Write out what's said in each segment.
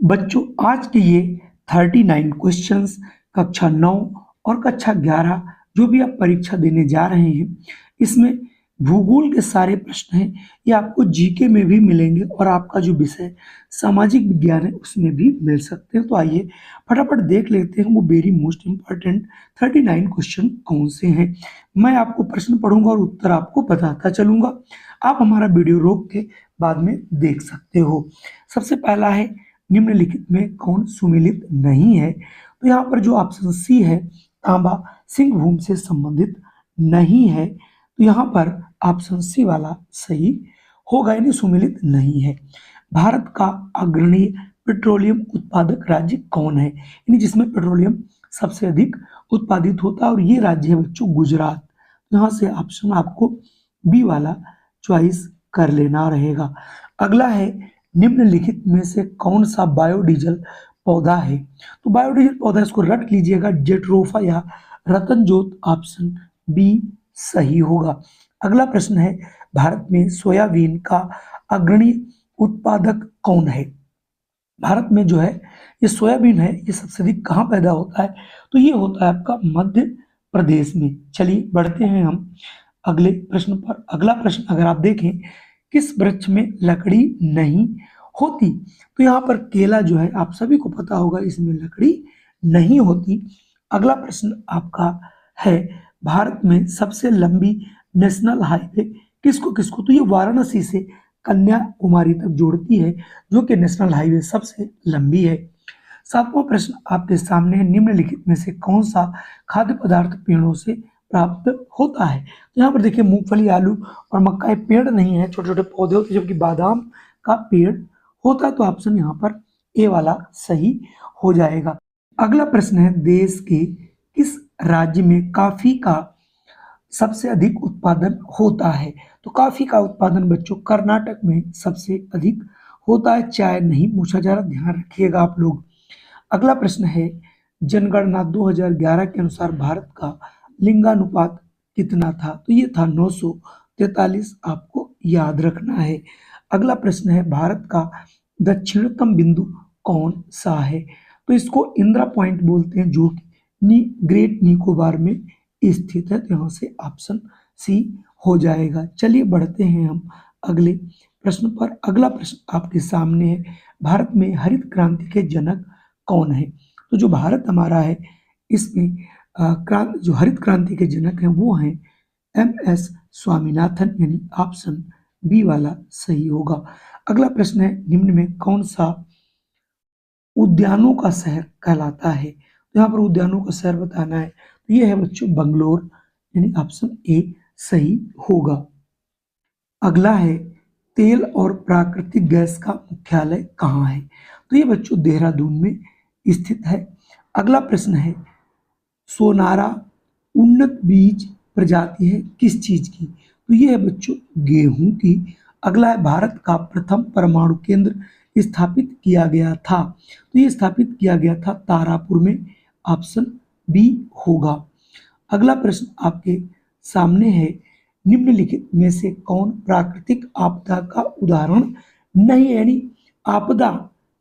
बच्चों आज के ये 39 क्वेश्चंस कक्षा 9 और कक्षा 11 जो भी आप परीक्षा देने जा रहे हैं, इसमें भूगोल के सारे प्रश्न हैं। ये आपको जीके में भी मिलेंगे और आपका जो विषय सामाजिक विज्ञान है उसमें भी मिल सकते हैं। तो आइए फटाफट देख लेते हैं वो वेरी मोस्ट इंपॉर्टेंट 39 क्वेश्चन कौन से हैं। मैं आपको प्रश्न पढ़ूंगा और उत्तर आपको बताता चलूंगा। आप हमारा वीडियो रोक के बाद में देख सकते हो। सबसे पहला है, निम्नलिखित में कौन सुमेलित नहीं है? तो यहाँ पर जो ऑप्शन सी है, तांबा सिंह भूमि से संबंधित नहीं है। तो यहाँ पर ऑप्शन सी वाला सही होगा, यानी सुमेलित नहीं है। भारत का अग्रणी पेट्रोलियम उत्पादक राज्य कौन है? यानी जिसमें पेट्रोलियम सबसे अधिक उत्पादित होता है, और ये राज्य है बच्चों गुजरात। यहाँ से ऑप्शन आपको बी वाला चॉइस कर लेना रहेगा। अगला है, निम्नलिखित में से कौन सा बायोडीजल पौधा है? तो बायोडीजल पौधा, इसको रट लीजिएगा, जेट्रोफा या रतनजोत, ऑप्शन बी सही होगा। अगला प्रश्न है, भारत में सोयाबीन का अग्रणी उत्पादक कौन है? भारत में जो है ये सोयाबीन है, ये सबसे अधिक कहाँ पैदा होता है? तो ये होता है आपका मध्य प्रदेश में। चलिए बढ़ते हैं हम अगले प्रश्न पर। अगला प्रश्न अगर आप देखें, किस वृक्ष में लकड़ी नहीं होती? तो यहाँ पर केला जो है, आप सभी को पता होगा, इसमें लकड़ी नहीं होती। अगला प्रश्न आपका है, भारत में सबसे लंबी नेशनल हाईवे किसको किसको? तो ये वाराणसी से कन्याकुमारी तक जोड़ती है, जो कि नेशनल हाईवे सबसे लंबी है। सातवां प्रश्न आपके सामने है, निम्नलिखित में से कौन सा खाद्य पदार्थ पेड़ों से प्राप्त होता है? तो यहाँ पर देखिए, मूंगफली, आलू और मक्का ये पेड़ नहीं है, छोटे छोटे पौधे होते हैं, जबकि बादाम का पेड़ होता है। तो ऑप्शन यहाँ पर ए वाला सही हो जाएगा। अगला प्रश्न है, देश के किस राज्य में कॉफी का सबसे अधिक उत्पादन होता है? तो कॉफी का उत्पादन बच्चों कर्नाटक में सबसे अधिक होता है। चाय नहीं पूछा जा रहा, ध्यान रखिएगा आप लोग। अगला प्रश्न है, जनगणना 2011 के अनुसार भारत का लिंगानुपात कितना था? तो ये था 943, आपको याद रखना है। अगला प्रश्न है, भारत का दक्षिणतम बिंदु कौन सा है? तो इसको इंदिरा पॉइंट बोलते हैं, जो कि ग्रेट निकोबार में स्थित है। तो यहाँ से ऑप्शन सी हो जाएगा। चलिए बढ़ते हैं हम अगले प्रश्न पर। अगला प्रश्न आपके सामने है, भारत में हरित क्रांति के जनक कौन है? तो जो भारत हमारा है, इसमें जो हरित क्रांति के जनक हैं वो हैं MS स्वामीनाथन, यानी ऑप्शन बी वाला सही होगा। अगला प्रश्न है, निम्न में कौन सा उद्यानों का शहर कहलाता है? तो यहाँ पर उद्यानों का शहर बताना है, तो ये है बच्चों बंगलोर, यानी ऑप्शन ए सही होगा। अगला है, तेल और प्राकृतिक गैस का मुख्यालय कहाँ है? तो ये बच्चों देहरादून में स्थित है। अगला प्रश्न है, सोनारा उन्नत बीज प्रजाति है किस चीज की? तो ये है बच्चों गेहूं की। अगला है, भारत का प्रथम परमाणु केंद्र स्थापित किया गया था? तो ये स्थापित किया गया था तारापुर में, ऑप्शन बी होगा। अगला प्रश्न आपके सामने है, निम्नलिखित में से कौन प्राकृतिक आपदा का उदाहरण नहीं है? यानी आपदा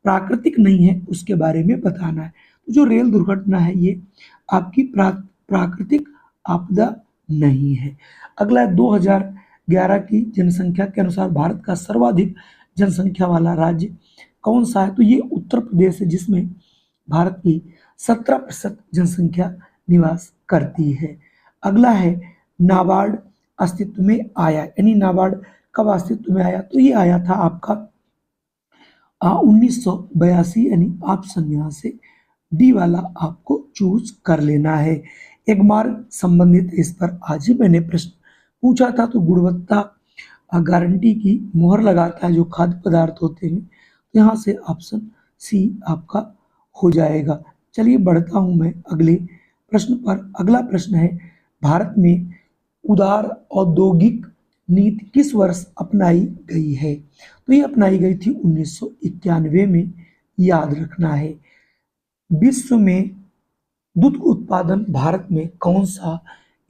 प्राकृतिक नहीं है, उसके बारे में बताना है। तो जो रेल दुर्घटना है, ये आपकी प्राकृतिक आपदा नहीं है। अगला 2011 की जनसंख्या के अनुसार भारत का सर्वाधिक जनसंख्या वाला राज्य कौन सा है? तो ये उत्तर प्रदेश है, जिसमें भारत की 17% जनसंख्या निवास करती है। अगला है, नाबार्ड अस्तित्व में आया, यानी नाबार्ड कब अस्तित्व में आया? तो ये आया था आपका 1982, यानी ऑप्शन यहाँ से डी वाला आपको चूज कर लेना है। एक मार्ग संबंधित इस पर आज ही मैंने प्रश्न पूछा था। तो गुणवत्ता गारंटी की मोहर लगाता है जो खाद्य पदार्थ होते हैं, तो यहाँ से ऑप्शन सी आपका हो जाएगा। चलिए बढ़ता हूँ मैं अगले प्रश्न पर। अगला प्रश्न है, भारत में उदार औद्योगिक नीति किस वर्ष अपनाई गई है? तो ये अपनाई गई थी 1991 में, याद रखना है। विश्व में दूध उत्पादन भारत में कौन सा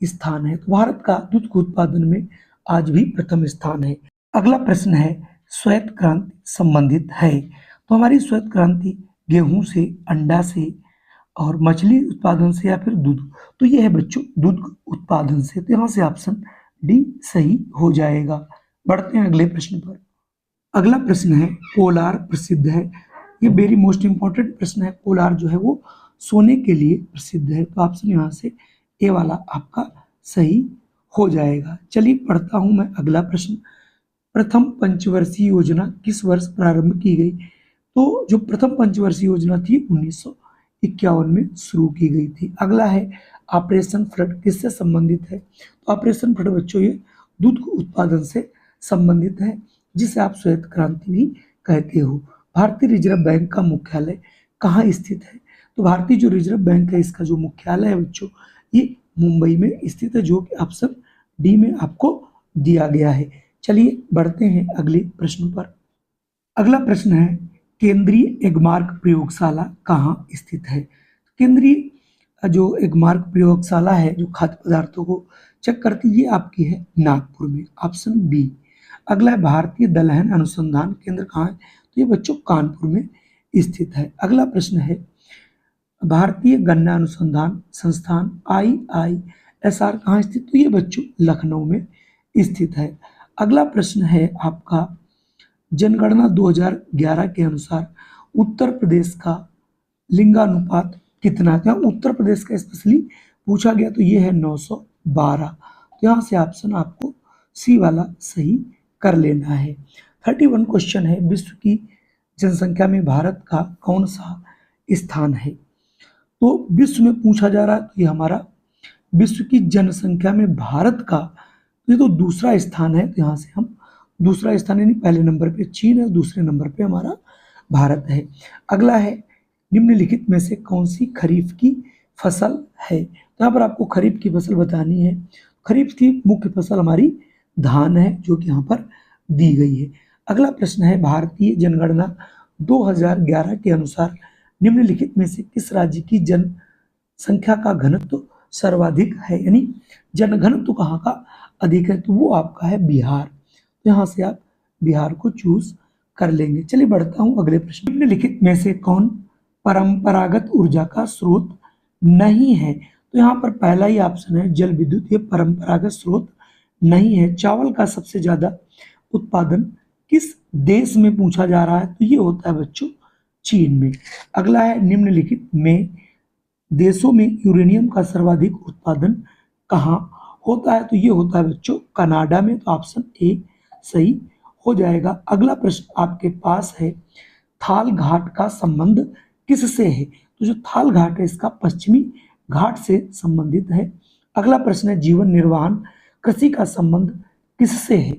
स्थान है? तो भारत का दूध उत्पादन में आज भी प्रथम स्थान है। अगला प्रश्न है, श्वेत क्रांति संबंधित है? तो हमारी श्वेत क्रांति गेहूं से, अंडा से और मछली उत्पादन से या फिर दूध, तो ये है बच्चों दूध उत्पादन से। तो यहाँ से ऑप्शन डी सही हो जाएगा। बढ़ते हैं अगले प्रश्न पर। अगला प्रश्न है कोलार प्रसिद्ध है, ये वेरी मोस्ट इंपॉर्टेंट प्रश्न है। कोलार जो है वो सोने के लिए प्रसिद्ध है, तो ऑप्शन यहाँ से ए वाला आपका सही हो जाएगा। चलिए पढ़ता हूं मैं अगला प्रश्न। प्रथम पंचवर्षीय योजना किस वर्ष प्रारंभ की गई? तो जो प्रथम पंचवर्षीय योजना थी 1951 में शुरू की गई थी। अगला है ऑपरेशन फ्लड किससे संबंधित है? तो ऑपरेशन फ्लड बच्चों ये दूध उत्पादन से संबंधित है, जिसे आप श्वेत क्रांति भी कहते हो। भारतीय रिजर्व बैंक का मुख्यालय कहाँ स्थित है? तो भारतीय जो रिजर्व बैंक है इसका जो मुख्यालय है बच्चों ये मुंबई में स्थित है, जो कि ऑप्शन डी में आपको दिया गया है। चलिए बढ़ते हैं अगले प्रश्न पर। अगला प्रश्न है केंद्रीय एगमार्क प्रयोगशाला कहाँ स्थित है? केंद्रीय जो एगमार्क प्रयोगशाला है जो खाद्य पदार्थों को चेक करती है, ये आपकी है नागपुर में, ऑप्शन बी। अगला है भारतीय दलहन अनुसंधान केंद्र कहाँ है? तो ये बच्चों कानपुर में स्थित है। अगला प्रश्न है भारतीय गन्ना अनुसंधान संस्थान IISR कहाँ स्थित? तो ये बच्चों लखनऊ में स्थित है। अगला प्रश्न है आपका जनगणना 2011 के अनुसार उत्तर प्रदेश का लिंगानुपात कितना था? उत्तर प्रदेश का स्पेशली पूछा गया, तो ये है 912। तो यहाँ से ऑप्शन आपको सी वाला सही कर लेना है। 31 क्वेश्चन है विश्व की जनसंख्या में भारत का कौन सा स्थान है? तो विश्व में पूछा जा रहा है, तो ये हमारा विश्व की जनसंख्या में भारत का ये तो दूसरा स्थान है। तो यहाँ से हम दूसरा स्थान यानी पहले नंबर पे चीन है, दूसरे नंबर पे हमारा भारत है। अगला है निम्नलिखित में से कौन सी खरीफ की फसल है? तो यहाँ पर आपको खरीफ की फसल बतानी है। खरीफ की मुख्य फसल हमारी धान है, जो कि यहाँ पर दी गई है। अगला प्रश्न है भारतीय जनगणना 2011 के अनुसार निम्नलिखित में से किस राज्य की जनसंख्या का घनत्व सर्वाधिक है? यानी जनघनत्व कहाँ का अधिक है? तो वो आपका है बिहार। तो यहाँ से आप बिहार को चूज कर लेंगे। चलिए बढ़ता हूँ अगले प्रश्न। निम्नलिखित में से कौन परंपरागत ऊर्जा का स्रोत नहीं है? तो यहाँ पर पहला ही ऑप्शन है जल विद्युत, ये परंपरागत स्रोत नहीं है। चावल का सबसे ज्यादा उत्पादन किस देश में पूछा जा रहा है? तो ये होता है बच्चों चीन में। अगला है निम्नलिखित में देशों में यूरेनियम का सर्वाधिक उत्पादन कहाँ होता है? तो ये होता है बच्चों कनाडा में। तो ऑप्शन ए सही हो जाएगा। अगला प्रश्न आपके पास है थाल घाट का संबंध किससे है? तो जो थाल घाट है इसका पश्चिमी घाट से संबंधित है। अगला प्रश्न है जीवन निर्वाहन कृषि का संबंध किससे है?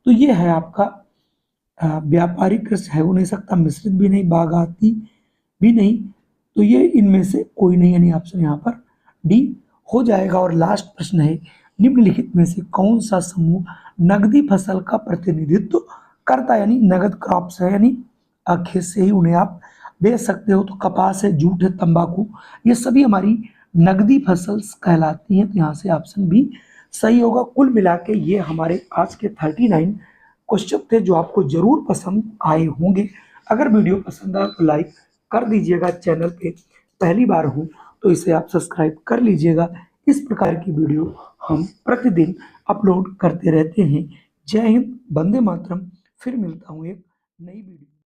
तो ये है आपका व्यापारिक कृषि है, हो नहीं सकता, मिश्रित भी नहीं, बागाती भी नहीं, तो ये इनमें से कोई नहीं, यानी ऑप्शन यहाँ पर डी हो जाएगा। और लास्ट प्रश्न है निम्नलिखित में से कौन सा समूह नगदी फसल का प्रतिनिधित्व करता है? यानी नगद क्रॉप्स है, यानी खेत से ही उन्हें आप बेच सकते हो। तो कपास है, जूट है, तंबाकू, ये सभी हमारी नगदी फसल कहलाती हैं। तो यहाँ से ऑप्शन बी सही होगा। कुल मिला के ये हमारे आज के 39 क्वेश्चन थे जो आपको जरूर पसंद आए होंगे। अगर वीडियो पसंद आए तो लाइक कर दीजिएगा। चैनल पे पहली बार हो तो इसे आप सब्सक्राइब कर लीजिएगा। इस प्रकार की वीडियो हम प्रतिदिन अपलोड करते रहते हैं। जय हिंद, वंदे मातरम। फिर मिलता हूँ एक नई वीडियो।